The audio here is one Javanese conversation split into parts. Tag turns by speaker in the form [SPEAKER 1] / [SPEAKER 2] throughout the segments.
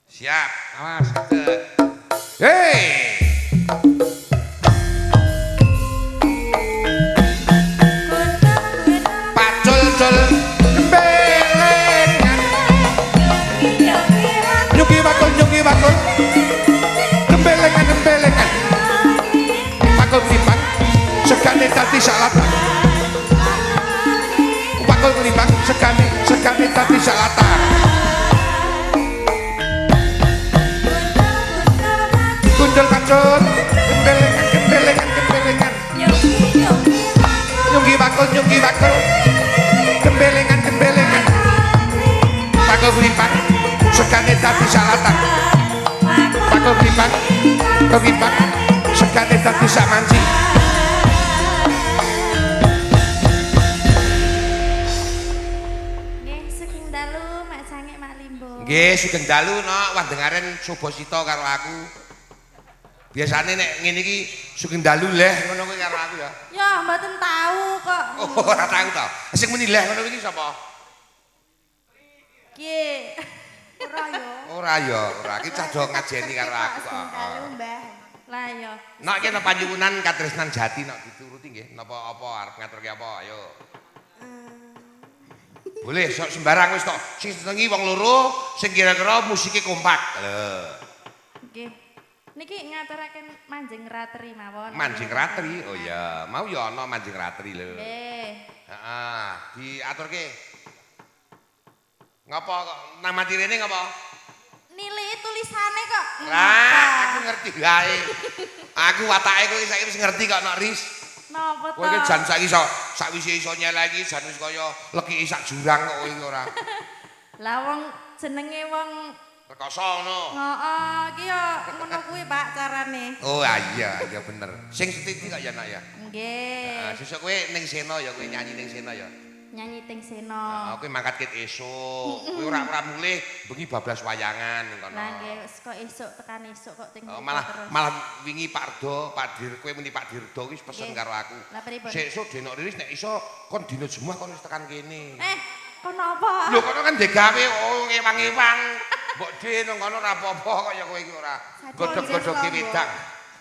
[SPEAKER 1] Siap, awas. Hei. Pacul-cul gembelengan. Nyuki bakul. Gembelengan. Bakul kelimbang, segane dadi salatan. Bakul kelimbang, segane dadi salatan. Kunjul pacul, gembelengan. Nyunggi bakul, gembelengan. Bakul kelimbang, segane dadi salatan. Bakul kelimbang, segane dadi samanci.
[SPEAKER 2] Nggih, sugeng dalu Mak Sangik Mak Limbo.
[SPEAKER 1] Nggih, sugeng dalu nok wandengaren Subasita karo aku. Biasane nek ngene iki sugeng dalu leh ngono kuwi karo aku ya.
[SPEAKER 2] Ya, mboten tahu kok.
[SPEAKER 1] Oh, ora tahu to. Sing muni leh ngono iki sapa?
[SPEAKER 2] Nggih. Ora ya.
[SPEAKER 1] Ora ya, ora iki cah do ngajeni karo aku kok.
[SPEAKER 2] Dalu, Mbah. Lah ya.
[SPEAKER 1] Nok iki ana panjenengan katresnan jati nok dituruti nggih. Napa apa arep ngaturke apa? Ayo. Boleh sok sembarang wis tok. Sing senengi wong loro, sing kira-kira musike kompak. Lho.
[SPEAKER 2] Nggih. Niki ngaturaken manjing ratri mawon.
[SPEAKER 1] Manjing ratri. Oh ya, mau ya ana manjing ratri lho.
[SPEAKER 2] Nggih.
[SPEAKER 1] Heeh, diaturke. Ngapa kok nama tirene ngapa?
[SPEAKER 2] Nili tulisane kok.
[SPEAKER 1] Lah, aku ngerti wae. Aku watake kowe saiki wis ngerti kok nek Ris.
[SPEAKER 2] Napa to?
[SPEAKER 1] Kowe iki jan saiki iso sakwise iso nyeleki jan wis kaya lekiki sak jurang kok kowe iki ora.
[SPEAKER 2] Lah wong jenenge wong
[SPEAKER 1] Rekoso ngono.
[SPEAKER 2] heeh, iki ya ngono kuwi Pak carane.
[SPEAKER 1] Oh iya bener. Sing setiti kok ya nak ya.
[SPEAKER 2] Nggih.
[SPEAKER 1] Sesuk kowe ning Sena ya kowe nyanyi ning Sena ya.
[SPEAKER 2] Nyanyi ting sena.
[SPEAKER 1] Kowe mangkat kit esuk. Kowe ora mulih bengi bablas wayangan ngono.
[SPEAKER 2] Lah nggih wis kok esuk tekan esuk kok ting
[SPEAKER 1] Malah wingi Pak Ardo, Pak Dir, kowe muni Pak Dirdo wis pesen karo aku.
[SPEAKER 2] Lah pripun?
[SPEAKER 1] Sesuk Denok Riris nek iso kon dina Jumat kon wis tekan kene.
[SPEAKER 2] Kono apa?
[SPEAKER 1] Lho kono kan digawe ewang-ewang. Mbok dhe nang kono ora apa-apa kok ya kowe iki ora. Godhog-godhoge wedang.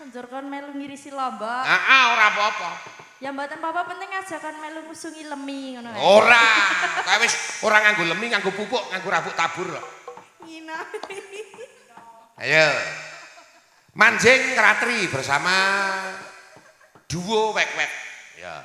[SPEAKER 2] Konjur kon melu ngirisi lombok.
[SPEAKER 1] Heeh, ora apa-apa.
[SPEAKER 2] Ya mboten apa-apa penting aja kon melu ngusungi lemi ngono kae.
[SPEAKER 1] Ora. Kae wis ora nganggo lemi, nganggo pupuk, nganggo rabuk tabur kok.
[SPEAKER 2] Ngina.
[SPEAKER 1] Ayo. Manjing Ratri bersama duo wek-wek. Ya.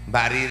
[SPEAKER 1] Mbak Riri